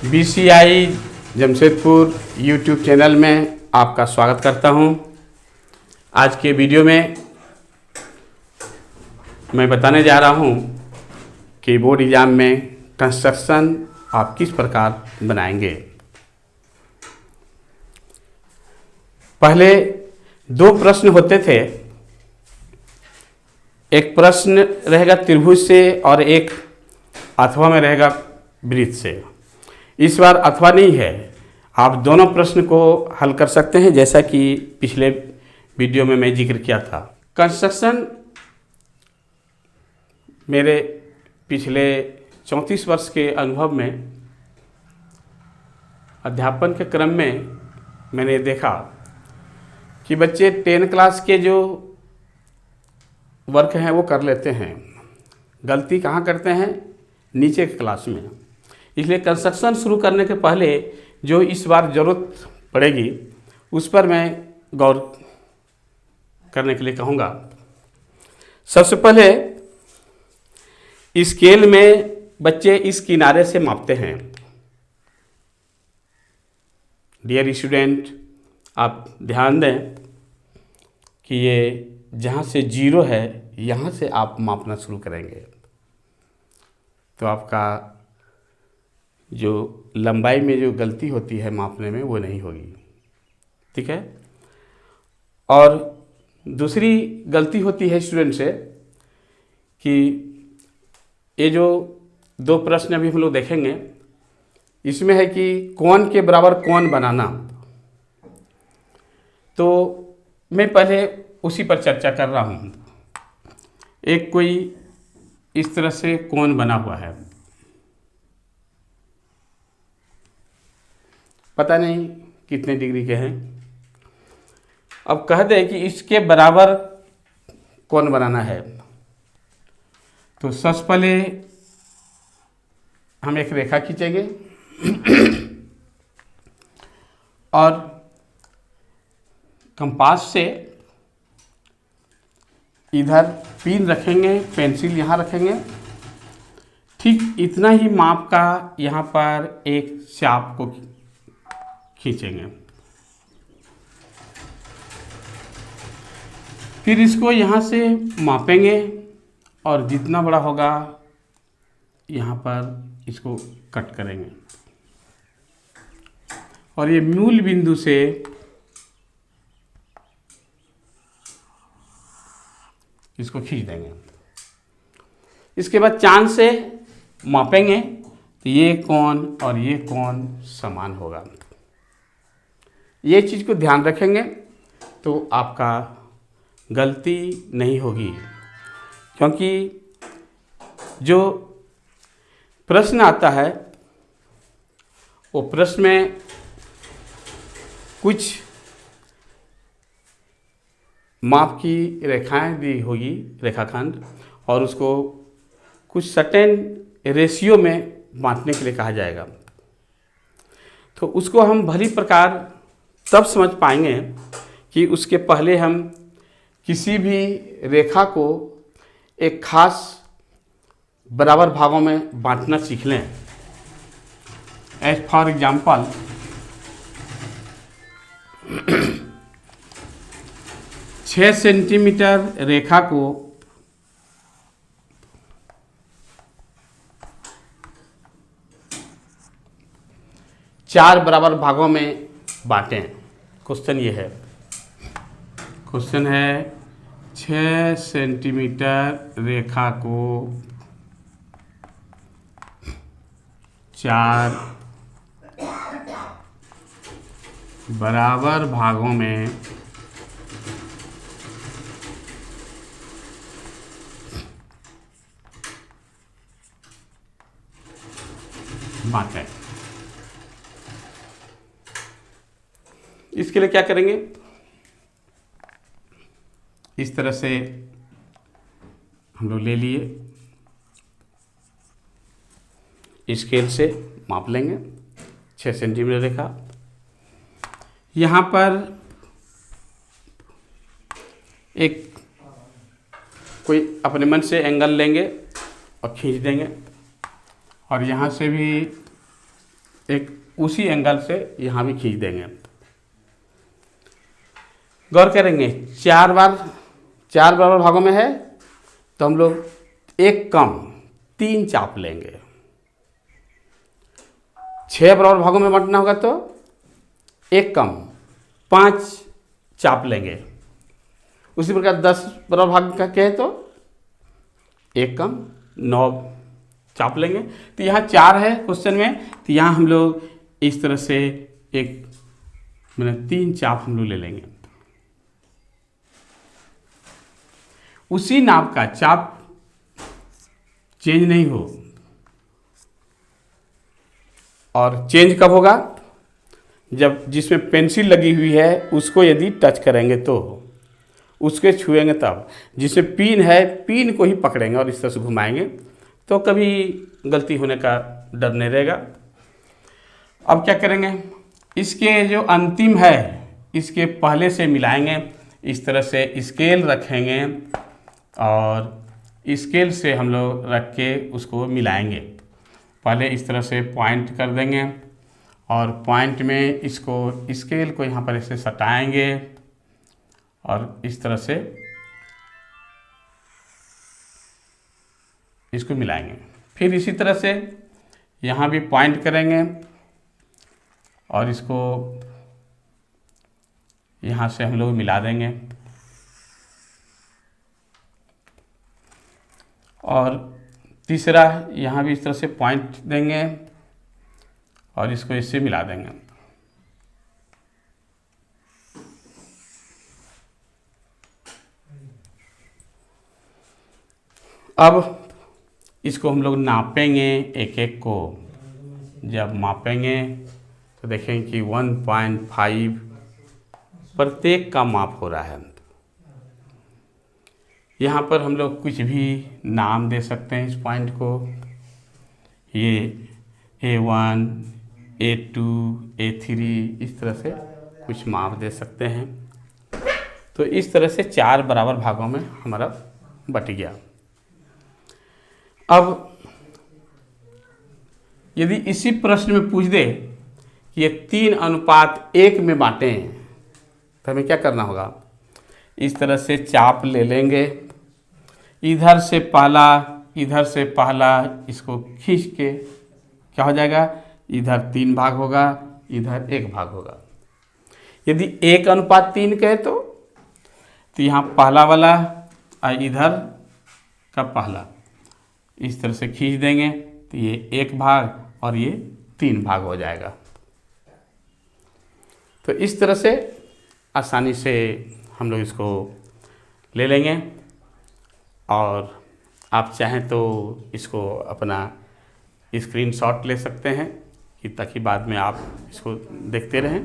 BCI Jamshedpur YouTube channel में आपका स्वागत करता हूं। आज के वीडियो में मैं बताने जा रहा हूं कि बोर्ड एग्ज़ाम में कंस्ट्रक्शन आप किस प्रकार बनाएंगे। पहले दो प्रश्न होते थे, एक प्रश्न रहेगा त्रिभुज से और एक अथवा में रहेगा वृत्त से। इस बार अथवा नहीं है, आप दोनों प्रश्न को हल कर सकते हैं, जैसा कि पिछले वीडियो में मैं जिक्र किया था। कंस्ट्रक्शन मेरे पिछले 34 वर्ष के अनुभव में अध्यापन के क्रम में मैंने देखा कि बच्चे 10 क्लास के जो वर्क हैं वो कर लेते हैं, गलती कहाँ करते हैं? नीचे के क्लास में। इसलिए कंस्ट्रक्शन शुरू करने के पहले जो इस बार ज़रूरत पड़ेगी उस पर मैं गौर करने के लिए कहूँगा। सबसे पहले स्केल में बच्चे इस किनारे से मापते हैं। डियर स्टूडेंट, आप ध्यान दें कि ये जहाँ से 0 है यहाँ से आप मापना शुरू करेंगे तो आपका जो लंबाई में जो गलती होती है मापने में वो नहीं होगी, ठीक है। और दूसरी गलती होती है स्टूडेंट से कि ये जो दो प्रश्न अभी हम लोग देखेंगे, इसमें है कि कोण के बराबर कोण बनाना। तो मैं पहले उसी पर चर्चा कर रहा हूँ। एक कोई इस तरह से कोण बना हुआ है, पता नहीं कितने डिग्री के हैं। अब कह दें कि इसके बराबर कोण बनाना है, तो सबसे पहले हम एक रेखा खींचेंगे और कंपास से इधर पिन रखेंगे, पेंसिल यहाँ रखेंगे। ठीक इतना ही माप का यहाँ पर एक चाप को खींचेंगे। फिर इसको यहाँ से मापेंगे और जितना बड़ा होगा यहाँ पर इसको कट करेंगे और ये मूल बिंदु से इसको खींच देंगे। इसके बाद चांद से मापेंगे तो ये कोण और ये कोण समान होगा। ये चीज़ को ध्यान रखेंगे तो आपका गलती नहीं होगी, क्योंकि जो प्रश्न आता है वो प्रश्न में कुछ माप की रेखाएं दी होगी, रेखाखंड, और उसको कुछ सर्टेन रेशियो में बांटने के लिए कहा जाएगा। तो उसको हम भली प्रकार तब समझ पाएंगे कि उसके पहले हम किसी भी रेखा को एक खास बराबर भागों में बांटना सीख लें। एज फॉर एग्जाम्पल, छः सेंटीमीटर रेखा को 4 बराबर भागों में बांटें। क्वेश्चन ये है, क्वेश्चन है 6 सेंटीमीटर रेखा को 4 बराबर भागों में बांटें। इसके लिए क्या करेंगे? इस तरह से हम लोग ले लिए, स्केल से माप लेंगे 6 सेंटीमीटर रेखा। यहाँ पर एक कोई अपने मन से एंगल लेंगे और खींच देंगे, और यहाँ से भी एक उसी एंगल से यहाँ भी खींच देंगे। गौर करेंगे, 4 बराबर भागों में है तो हम लोग एक कम 3 चाप लेंगे। 6 बराबर भागों में बांटना होगा तो एक कम 5 चाप लेंगे। उसी प्रकार 10 बराबर भाग का कहे तो एक कम 9 चाप लेंगे। तो यहाँ 4 है क्वेश्चन में, तो यहाँ हम लोग इस तरह से एक 3 चाप हम लोग ले लेंगे। उसी नाप का चाप चेंज नहीं हो, और चेंज कब होगा, जब जिसमें पेंसिल लगी हुई है उसको यदि टच करेंगे तो, उसके छुएंगे तब। जिसमें पिन है पिन को ही पकड़ेंगे और इस तरह से घुमाएंगे तो कभी गलती होने का डर नहीं रहेगा। अब क्या करेंगे, इसके जो अंतिम है इसके पहले से मिलाएंगे। इस तरह से स्केल रखेंगे और स्केल से हम लोग रख के उसको मिलाएंगे। पहले इस तरह से पॉइंट कर देंगे और पॉइंट में इसको स्केल को यहाँ पर ऐसे सटाएंगे और इस तरह से इसको मिलाएंगे। फिर इसी तरह से यहाँ भी पॉइंट करेंगे और इसको यहाँ से हम लोग मिला देंगे। और तीसरा यहाँ भी इस तरह से पॉइंट देंगे और इसको इससे मिला देंगे। अब इसको हम लोग नापेंगे एक एक को। जब मापेंगे तो देखेंगे कि 1.5 प्रत्येक का माप हो रहा है। यहाँ पर हम लोग कुछ भी नाम दे सकते हैं इस पॉइंट को। ये A1, A2, A3 इस तरह से कुछ माप दे सकते हैं। तो इस तरह से 4 बराबर भागों में हमारा बट गया। अब यदि इसी प्रश्न में पूछ दे कि ये 3:1 में बांटें तो हमें क्या करना होगा, इस तरह से चाप ले लेंगे। इधर से पहला इसको खींच के क्या हो जाएगा, इधर 3 भाग होगा, इधर 1 भाग होगा। यदि 1:3 कहे तो यहाँ पहला वाला और इधर का पहला इस तरह से खींच देंगे तो ये 1 भाग और ये 3 भाग हो जाएगा। तो इस तरह से आसानी से हम लोग इसको ले लेंगे। और आप चाहें तो इसको अपना स्क्रीनशॉट ले सकते हैं कि ताकि बाद में आप इसको देखते रहें।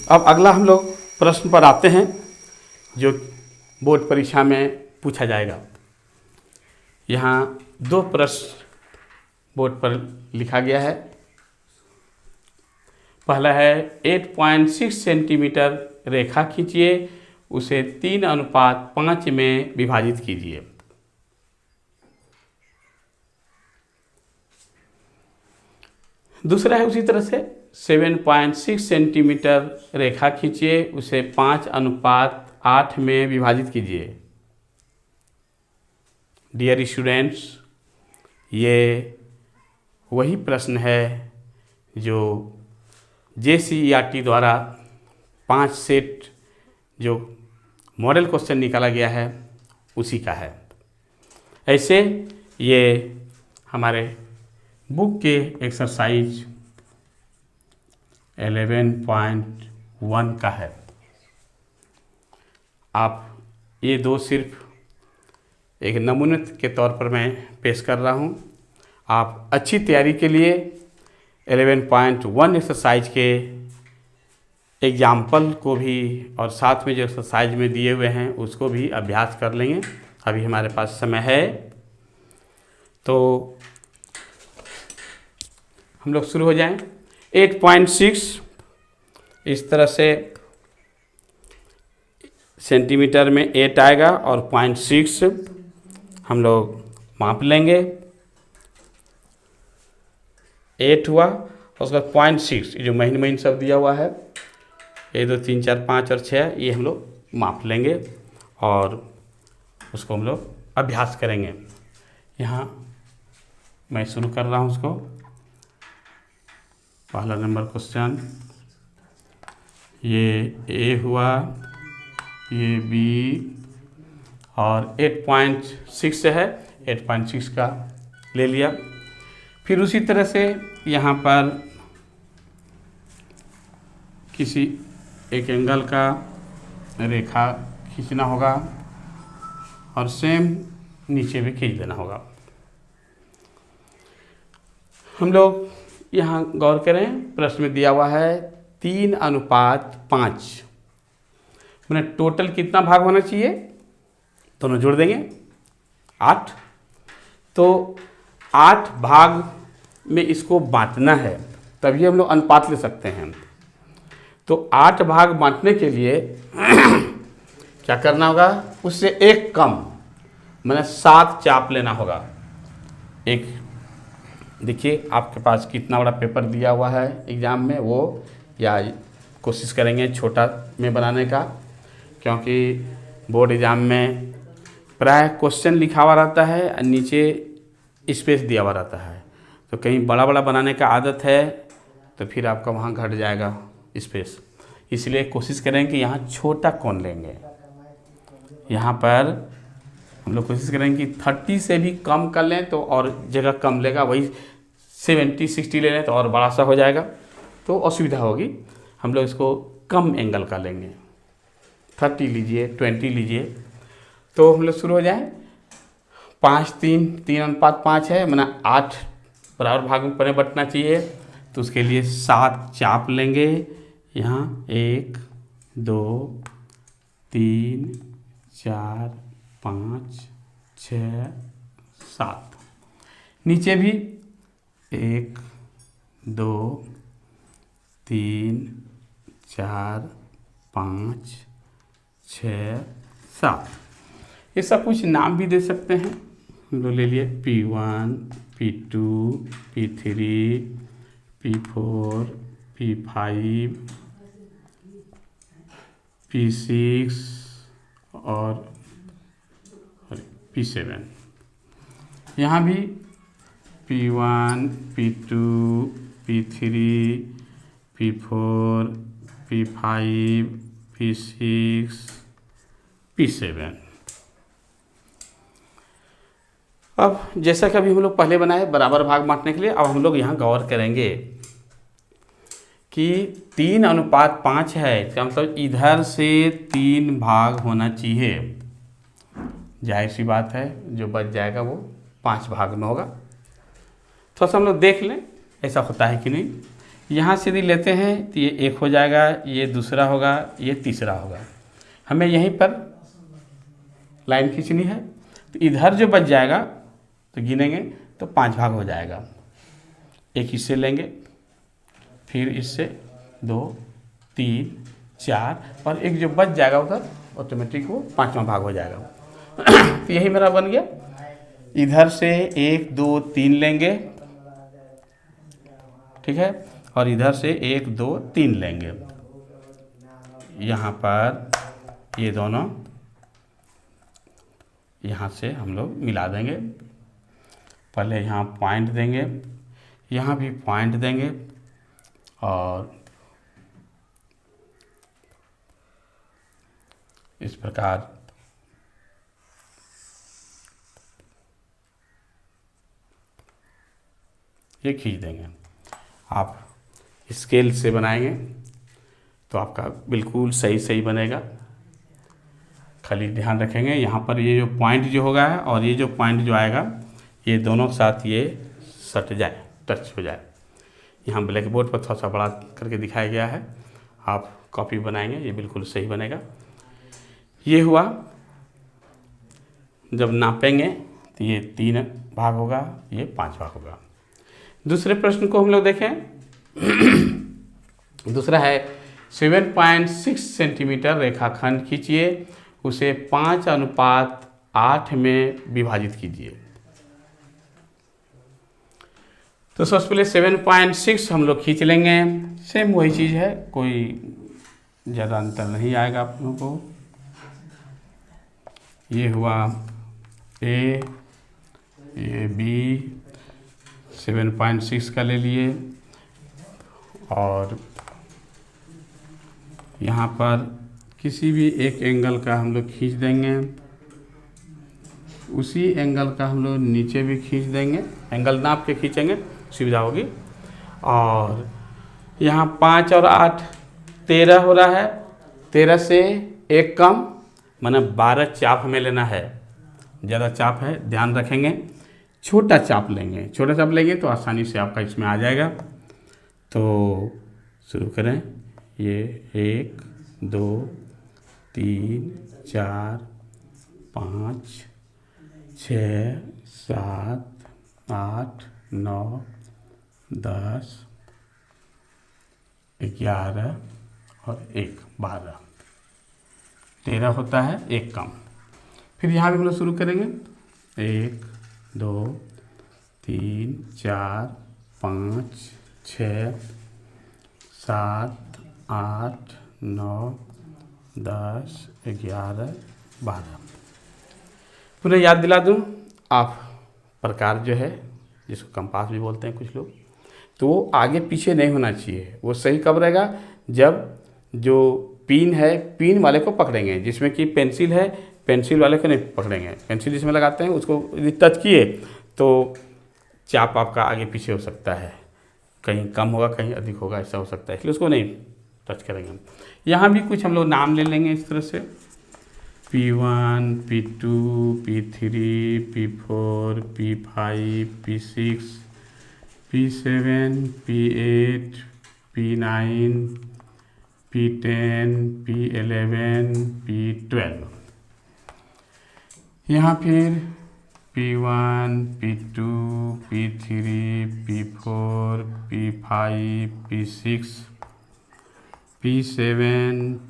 अब अगला हम लोग प्रश्न पर आते हैं जो बोर्ड परीक्षा में पूछा जाएगा। यहाँ 2 प्रश्न बोर्ड पर लिखा गया है। पहला है 8.6 सेंटीमीटर रेखा खींचिए, उसे 3:5 में विभाजित कीजिए। दूसरा है उसी तरह से 7.6 सेंटीमीटर रेखा खींचिए, उसे 5:8 में विभाजित कीजिए। डियर स्टूडेंट्स, ये वही प्रश्न है जो JCERT द्वारा 5 सेट जो मॉडल क्वेश्चन निकाला गया है उसी का है। ऐसे ये हमारे बुक के एक्सरसाइज 11.1 का है। आप ये 2 सिर्फ एक नमूने के तौर पर मैं पेश कर रहा हूँ। आप अच्छी तैयारी के लिए 11.1 एक्सरसाइज के एग्जाम्पल को भी और साथ में जो एक्सरसाइज में दिए हुए हैं उसको भी अभ्यास कर लेंगे। अभी हमारे पास समय है तो हम लोग शुरू हो जाएं। 8.6 इस तरह से सेंटीमीटर में 8 आएगा और 0.6 हम लोग माप लेंगे। 8 हुआ, उसका 0.6 ये जो महीन महीन सब दिया हुआ है 1 2 3 4 5 और 6 ये हम लोग माप लेंगे और उसको हम लोग अभ्यास करेंगे। यहाँ मैं शुरू कर रहा हूँ उसको। पहला नंबर क्वेश्चन, ये ए हुआ, ये बी और 8.6 है, 8.6 का ले लिया। फिर उसी तरह से यहाँ पर किसी एक एंगल का रेखा खींचना होगा और सेम नीचे भी खींच देना होगा। हम लोग यहाँ गौर करें, प्रश्न में दिया हुआ है 3:5, मैंने टोटल कितना भाग होना चाहिए, दोनों जोड़ देंगे 8। तो 8 भाग में इसको बांटना है, तभी हम लोग अनुपात ले सकते हैं। तो 8 भाग बांटने के लिए क्या करना होगा, उससे एक कम मैंने 7 चाप लेना होगा। एक देखिए आपके पास कितना बड़ा पेपर दिया हुआ है एग्ज़ाम में, वो या कोशिश करेंगे छोटा में बनाने का, क्योंकि बोर्ड एग्ज़ाम में प्राय क्वेश्चन लिखा हुआ रहता है और नीचे स्पेस दिया हुआ रहता है। तो कहीं बड़ा बड़ा बनाने का आदत है तो फिर आपका वहाँ घट जाएगा स्पेस, इसलिए कोशिश करें कि यहाँ छोटा कौन लेंगे। यहाँ पर हम लोग कोशिश करेंगे कि 30 से भी कम कर लें तो और जगह कम लेगा, वही 70-60 ले लें तो और बड़ा सा हो जाएगा तो असुविधा होगी। हम लोग इसको कम एंगल का लेंगे, 30 लीजिए, 20 लीजिए। तो हम लोग शुरू हो जाएं। 3:5 है, मैंने 8 बराबर भाग में बंटना चाहिए, तो उसके लिए 7 चाप लेंगे। यहाँ 1 2 3 4 5 6 7, नीचे भी 1 2 3 4 5 6 7, ये सब कुछ नाम भी दे सकते हैं। हम लोग ले लिए P1 P2 P3 P4 P5 P6 और P7। यहाँ भी P1 P2 P3 P4 P5 P6 P7। अब जैसा कि अभी हम लोग पहले बनाए बराबर भाग बांटने के लिए, अब हम लोग यहाँ गौर करेंगे कि 3:5 है, इसका मतलब इधर से 3 भाग होना चाहिए। जाहिर सी बात है जो बच जाएगा वो 5 भाग में होगा। थोड़ा सा हम लोग देख लें ऐसा होता है कि नहीं। यहाँ से यदि लेते हैं तो ये 1 हो जाएगा, ये दूसरा होगा, ये तीसरा होगा। हमें यहीं पर लाइन खींचनी है, तो इधर जो बच जाएगा तो गिनेंगे तो 5 भाग हो जाएगा। एक इससे लेंगे, फिर इससे 2 3 4 और एक जो बच जाएगा उधर ऑटोमेटिक वो 5वां भाग हो जाएगा। तो यही मेरा बन गया। इधर से 1 2 3 लेंगे, ठीक है, और इधर से 1 2 3 लेंगे। यहाँ पर ये दोनों यहाँ से हम लोग मिला देंगे। पहले यहाँ पॉइंट देंगे, यहाँ भी पॉइंट देंगे और इस प्रकार ये खींच देंगे। आप स्केल से बनाएंगे तो आपका बिल्कुल सही बनेगा। खाली ध्यान रखेंगे यहाँ पर ये जो पॉइंट जो होगा है और ये जो पॉइंट जो आएगा ये दोनों साथ ये सट जाए, टच हो जाए। यहाँ ब्लैक बोर्ड पर थोड़ा सा बड़ा करके दिखाया गया है, आप कॉपी बनाएंगे ये बिल्कुल सही बनेगा। ये हुआ, जब नापेंगे तो ये 3 भाग होगा, ये 5 भाग होगा। दूसरे प्रश्न को हम लोग देखें। दूसरा है 7.6 सेंटीमीटर रेखाखंड खींचिए, उसे 5:8 में विभाजित कीजिए। तो सबसे पहले 7.6 हम लोग खींच लेंगे। सेम वही चीज़ है, कोई ज़्यादा अंतर नहीं आएगा आप लोगों को। ये हुआ ए, ये बी, 7.6 का ले लिए और यहाँ पर किसी भी एक एंगल का हम लोग खींच देंगे, उसी एंगल का हम लोग नीचे भी खींच देंगे, एंगल नाप के खींचेंगे, सुविधा होगी। और यहाँ 5 और 8 13 हो रहा है, 13 से एक कम, माना 12 चाप हमें लेना है। ज़्यादा चाप है, ध्यान रखेंगे, छोटा चाप लेंगे। छोटा चाप लेंगे तो आसानी से आपका इसमें आ जाएगा। तो शुरू करें। ये 1 2 3 4 5 6 7 8 9 10 11 और 1 12, 13 होता है, एक कम। फिर यहाँ भी हम लोग शुरू करेंगे। 1 2 3 4 5 6 7 8 9 10 11 12। पुनः याद दिला दूँ, आप प्रकार जो है, जिसको कंपास भी बोलते हैं कुछ लोग, तो वो आगे पीछे नहीं होना चाहिए। वो सही कब रहेगा, जब जो पिन है, पिन वाले को पकड़ेंगे। जिसमें कि पेंसिल है, पेंसिल वाले को नहीं पकड़ेंगे। पेंसिल जिसमें लगाते हैं उसको यदि टच किए तो चाप आपका आगे पीछे हो सकता है, कहीं कम होगा कहीं अधिक होगा, ऐसा हो सकता है, इसलिए उसको नहीं टच करेंगे। यहाँ भी कुछ हम लोग नाम ले लेंगे इस तरह से, P1 P2 P3 P4 P5 P6 P7 P8 P9 P10 P11 P12। यहाँ फिर P1 P2 P3 P4 P5 P6 P7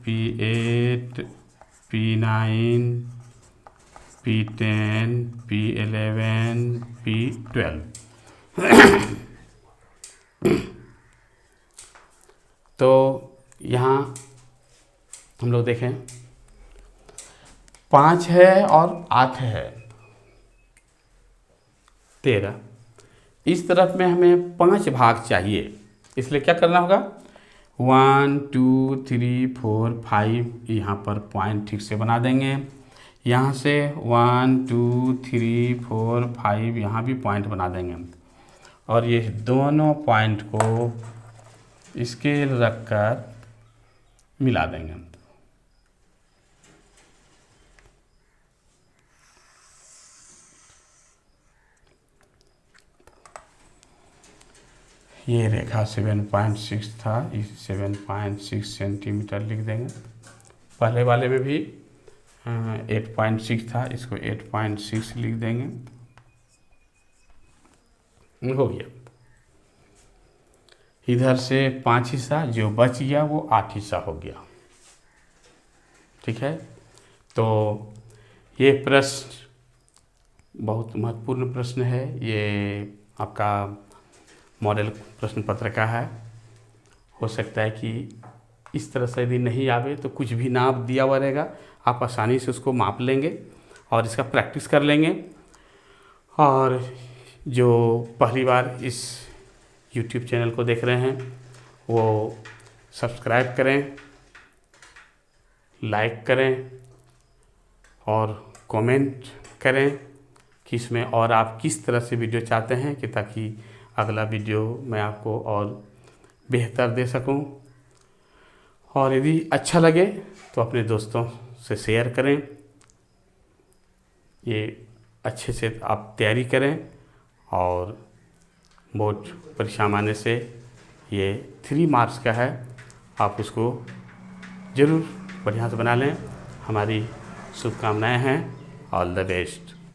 P8 P9 P10 P11 P12। तो यहाँ हम लोग देखें 5 है और 8 है, 13। इस तरफ में हमें 5 भाग चाहिए, इसलिए क्या करना होगा, 1 2 3 4 5 यहाँ पर पॉइंट ठीक से बना देंगे। यहाँ से 1 2 3 4 5 यहाँ भी पॉइंट बना देंगे और ये दोनों पॉइंट को स्केल रखकर मिला देंगे। ये रेखा 7.6 था, इस 7.6 सेंटीमीटर लिख देंगे। पहले वाले में भी 8.6 था, इसको 8.6 लिख देंगे। हो गया। इधर से 5 हिस्सा जो बच गया वो 8 हिस्सा हो गया। ठीक है, तो ये प्रश्न बहुत महत्वपूर्ण प्रश्न है। ये आपका मॉडल प्रश्न पत्र का है। हो सकता है कि इस तरह से यदि नहीं आवे तो कुछ भी नाप दिया हुआ रहेगा, आप आसानी से उसको माप लेंगे और इसका प्रैक्टिस कर लेंगे। और जो पहली बार इस YouTube चैनल को देख रहे हैं वो सब्सक्राइब करें, लाइक करें और कमेंट करें कि इसमें और आप किस तरह से वीडियो चाहते हैं, कि ताकि अगला वीडियो मैं आपको और बेहतर दे सकूं। और यदि अच्छा लगे तो अपने दोस्तों से शेयर करें। ये अच्छे से आप तैयारी करें और बोर्ड परीक्षा आने से ये 3 मार्क्स का है, आप उसको ज़रूर बढ़िया से बना लें। हमारी शुभकामनाएं हैं। All the best.